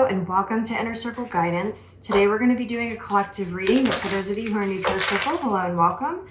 and welcome to Inner Circle Guidance. Today we're going to be doing a collective reading, but for those of you who are new to the circle, hello and welcome.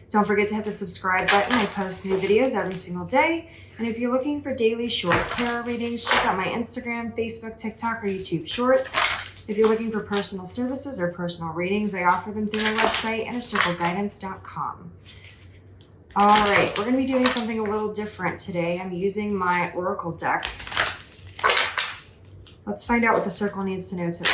Don't forget to hit the subscribe button. I post new videos every single day. And if you're looking for daily short tarot readings, check out my Instagram, Facebook, TikTok, or YouTube Shorts. If you're looking for personal services or personal readings, I offer them through my website, innercircleguidance.com. All right, we're going to be doing something a little different today. I'm using my Oracle deck. Let's find out what the circle needs to know today.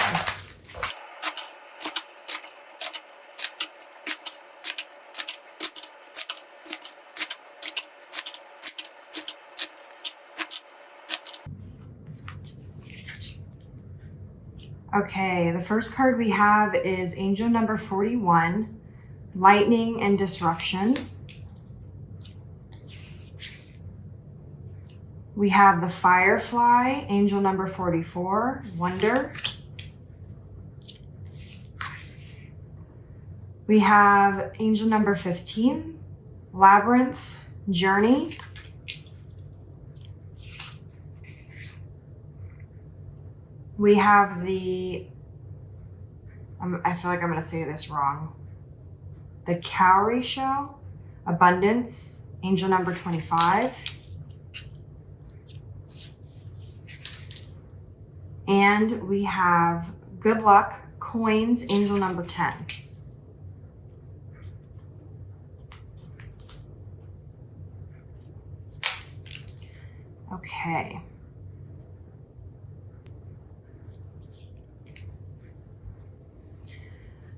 Okay, the first card we have is Angel number 41, Lightning and Disruption. We have the Firefly, Angel number 44, Wonder. We have Angel number 15, Labyrinth, Journey. We have the, I feel like I'm going to say this wrong, the Cowrie Shell, Abundance, Angel number 25. And we have Good Luck, Coins, Angel number 10. Okay.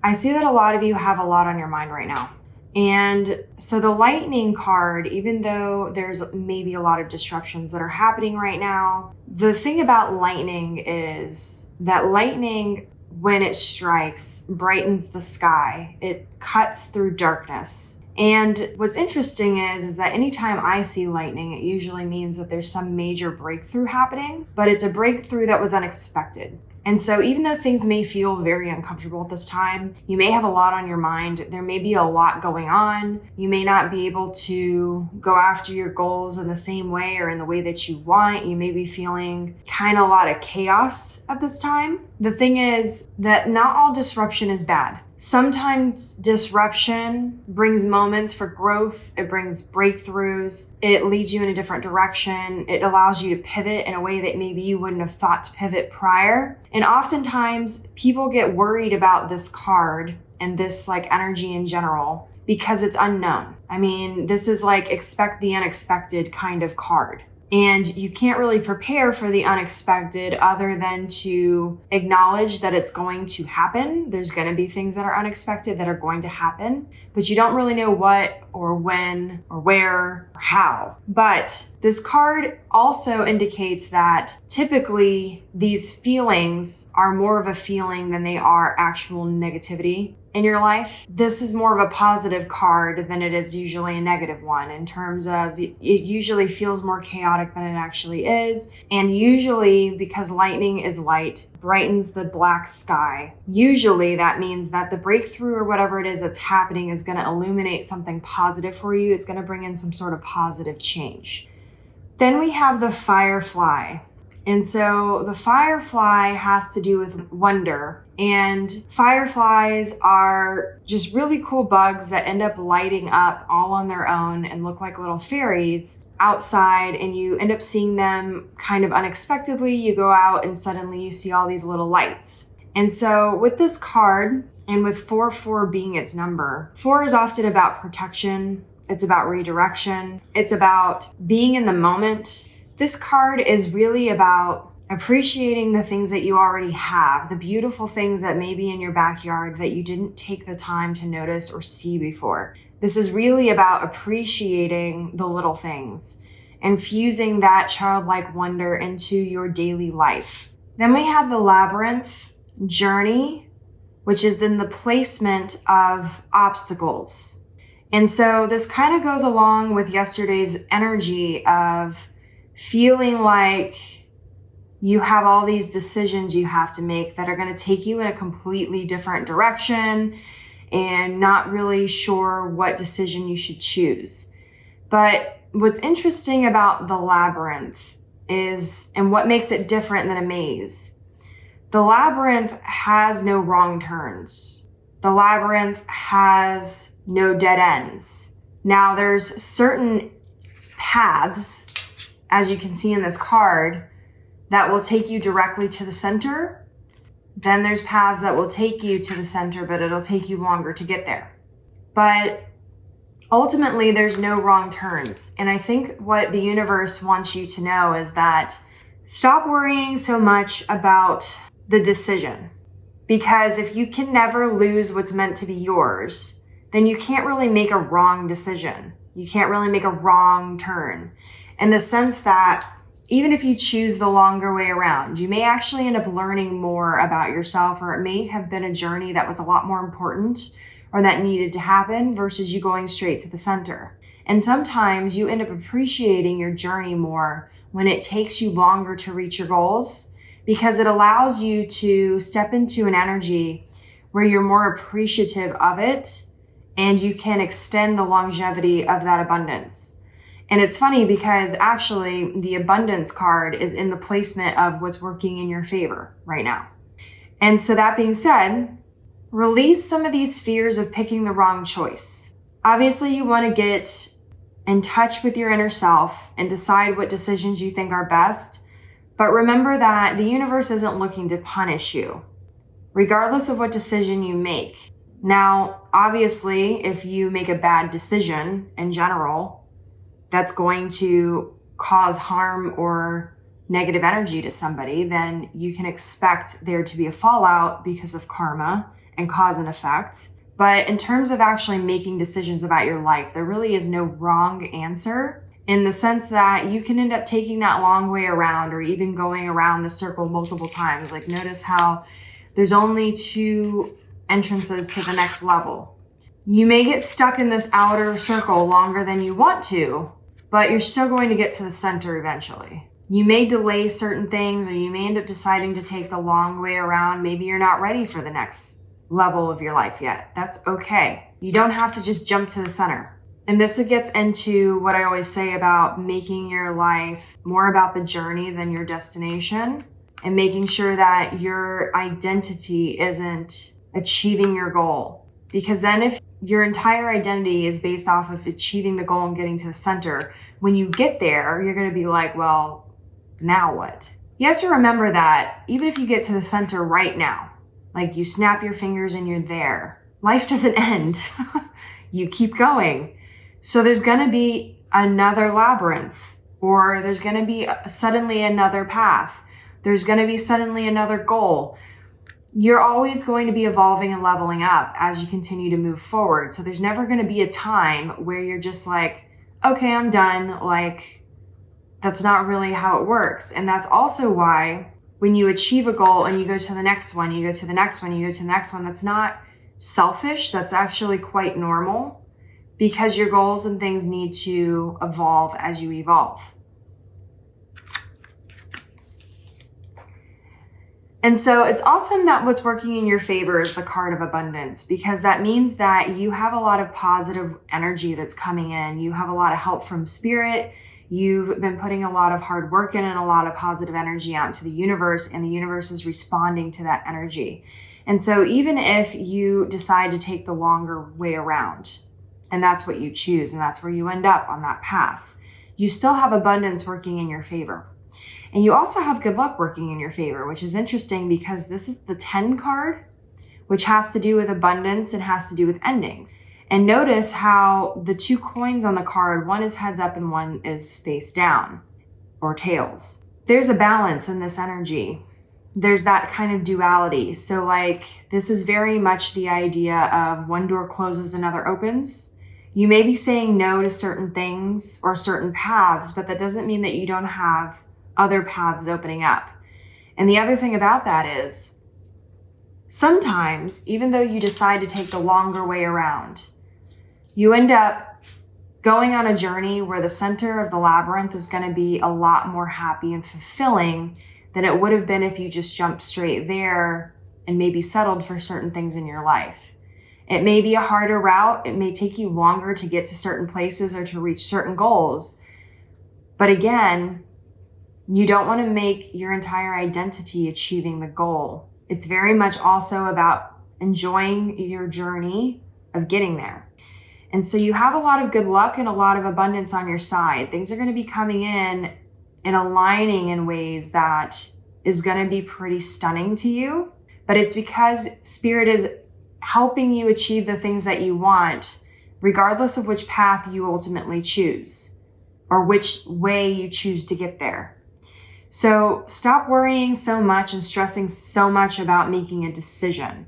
I see that a lot of you have a lot on your mind right now. And so the lightning card, even though there's maybe a lot of disruptions that are happening right now, the thing about lightning is that lightning, when it strikes, brightens the sky. It cuts through darkness. And what's interesting is that anytime I see lightning, it usually means that there's some major breakthrough happening, but it's a breakthrough that was unexpected. And so even though things may feel very uncomfortable at this time, you may have a lot on your mind. There may be a lot going on. You may not be able to go after your goals in the same way or in the way that you want. You may be feeling kind of a lot of chaos at this time. The thing is that not all disruption is bad. Sometimes disruption brings moments for growth. It brings breakthroughs. It leads you in a different direction. It allows you to pivot in a way that maybe you wouldn't have thought to pivot prior. And oftentimes people get worried about this card and this like energy in general because it's unknown. I mean, this is like expect the unexpected kind of card. And you can't really prepare for the unexpected other than to acknowledge that it's going to happen. There's going to be things that are unexpected that are going to happen, but you don't really know what or when or where or how. But this card also indicates that typically these feelings are more of a feeling than they are actual negativity in your life. This is more of a positive card than it is usually a negative one in terms of it usually feels more chaotic than it actually is. And usually because lightning is light, brightens the black sky. Usually that means that the breakthrough or whatever it is that's happening is going to illuminate something positive for you. It's going to bring in some sort of positive change. Then we have the Firefly. And so the Firefly has to do with wonder. And fireflies are just really cool bugs that end up lighting up all on their own and look like little fairies outside, and you end up seeing them kind of unexpectedly. You go out and suddenly you see all these little lights. And so with this card, and with 4-4 being its number, 4 is often about protection. It's about redirection. It's about being in the moment. This card is really about appreciating the things that you already have, the beautiful things that may be in your backyard that you didn't take the time to notice or see before. This is really about appreciating the little things, infusing that childlike wonder into your daily life. Then we have the Labyrinth, Journey, which is in the placement of obstacles. And so this kind of goes along with yesterday's energy of feeling like you have all these decisions you have to make that are going to take you in a completely different direction and not really sure what decision you should choose. But what's interesting about the Labyrinth is, and what makes it different than a maze, The labyrinth has no wrong turns. The labyrinth has no dead ends. Now, there's certain paths, as you can see in this card, that will take you directly to the center. Then there's paths that will take you to the center, but it'll take you longer to get there. But ultimately, there's no wrong turns. And I think what the universe wants you to know is that stop worrying so much about the decision. Because if you can never lose what's meant to be yours, then you can't really make a wrong decision. You can't really make a wrong turn. In the sense that even if you choose the longer way around, you may actually end up learning more about yourself, or it may have been a journey that was a lot more important or that needed to happen versus you going straight to the center. And sometimes you end up appreciating your journey more when it takes you longer to reach your goals, because it allows you to step into an energy where you're more appreciative of it and you can extend the longevity of that abundance. And it's funny because actually the abundance card is in the placement of what's working in your favor right now. And so that being said, release some of these fears of picking the wrong choice. Obviously, you want to get in touch with your inner self and decide what decisions you think are best. But remember that the universe isn't looking to punish you, regardless of what decision you make. Now, obviously, if you make a bad decision in general, that's going to cause harm or negative energy to somebody, then you can expect there to be a fallout because of karma and cause and effect. But in terms of actually making decisions about your life, there really is no wrong answer, in the sense that you can end up taking that long way around or even going around the circle multiple times. Like, notice how there's only 2 entrances to the next level. You may get stuck in this outer circle longer than you want to, but you're still going to get to the center eventually. You may delay certain things, or you may end up deciding to take the long way around. Maybe you're not ready for the next level of your life yet. That's okay. You don't have to just jump to the center. And this gets into what I always say about making your life more about the journey than your destination, and making sure that your identity isn't achieving your goal. Because then if your entire identity is based off of achieving the goal and getting to the center, when you get there, you're going to be like, well, now what? You have to remember that even if you get to the center right now, like you snap your fingers and you're there, life doesn't end. You keep going. So there's going to be another labyrinth, or there's going to be suddenly another path. There's going to be suddenly another goal. You're always going to be evolving and leveling up as you continue to move forward. So there's never going to be a time where you're just like, okay, I'm done. Like, that's not really how it works. And that's also why when you achieve a goal and you go to the next one, you go to the next one, you go to the next one, that's not selfish. That's actually quite normal, because your goals and things need to evolve as you evolve. And so it's awesome that what's working in your favor is the card of abundance, because that means that you have a lot of positive energy that's coming in. You have a lot of help from spirit. You've been putting a lot of hard work in and a lot of positive energy out into the universe, and the universe is responding to that energy. And so even if you decide to take the longer way around, and that's what you choose, and that's where you end up on that path, you still have abundance working in your favor. And you also have good luck working in your favor, which is interesting because this is the 10 card, which has to do with abundance and has to do with endings. And notice how the 2 coins on the card, one is heads up and one is face down, or tails. There's a balance in this energy. There's that kind of duality. So like, this is very much the idea of one door closes, another opens. You may be saying no to certain things or certain paths, but that doesn't mean that you don't have other paths opening up. And the other thing about that is, sometimes, even though you decide to take the longer way around, you end up going on a journey where the center of the labyrinth is going to be a lot more happy and fulfilling than it would have been if you just jumped straight there and maybe settled for certain things in your life. It may be a harder route. It may take you longer to get to certain places or to reach certain goals. But again, You don't want to make your entire identity achieving the goal. It's very much also about enjoying your journey of getting there. And so you have a lot of good luck and a lot of abundance on your side. Things are going to be coming in and aligning in ways that is going to be pretty stunning to you. But it's because Spirit is helping you achieve the things that you want, regardless of which path you ultimately choose or which way you choose to get there. So stop worrying so much and stressing so much about making a decision.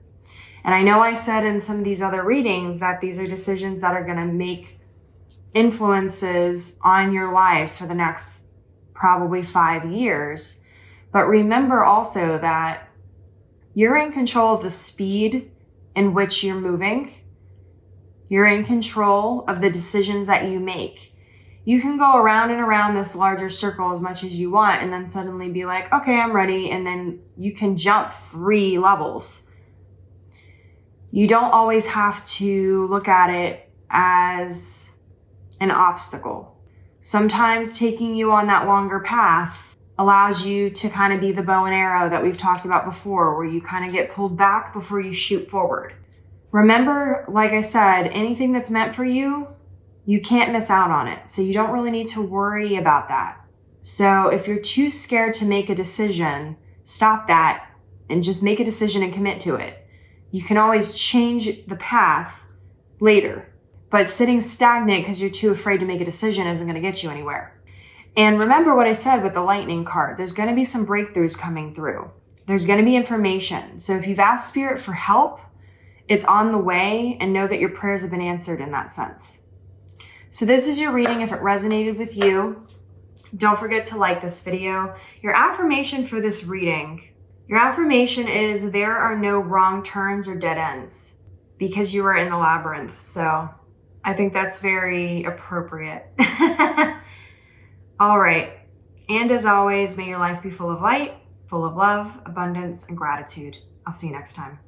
And I know I said in some of these other readings that these are decisions that are going to make influences on your life for the next probably 5 years. But remember also that you're in control of the speed in which you're moving. You're in control of the decisions that you make. You can go around and around this larger circle as much as you want and then suddenly be like, okay, I'm ready. And then you can jump 3 levels. You don't always have to look at it as an obstacle. Sometimes taking you on that longer path allows you to kind of be the bow and arrow that we've talked about before, where you kind of get pulled back before you shoot forward. Remember, like I said, anything that's meant for you, you can't miss out on it. So you don't really need to worry about that. So if you're too scared to make a decision, stop that and just make a decision and commit to it. You can always change the path later, but sitting stagnant because you're too afraid to make a decision isn't going to get you anywhere. And remember what I said with the lightning card. There's going to be some breakthroughs coming through. There's going to be information. So if you've asked Spirit for help, it's on the way, and know that your prayers have been answered in that sense. So this is your reading. If it resonated with you, don't forget to like this video. Your affirmation for this reading, your affirmation is there are no wrong turns or dead ends because you are in the labyrinth. So I think that's very appropriate. All right. And as always, may your life be full of light, full of love, abundance, and gratitude. I'll see you next time.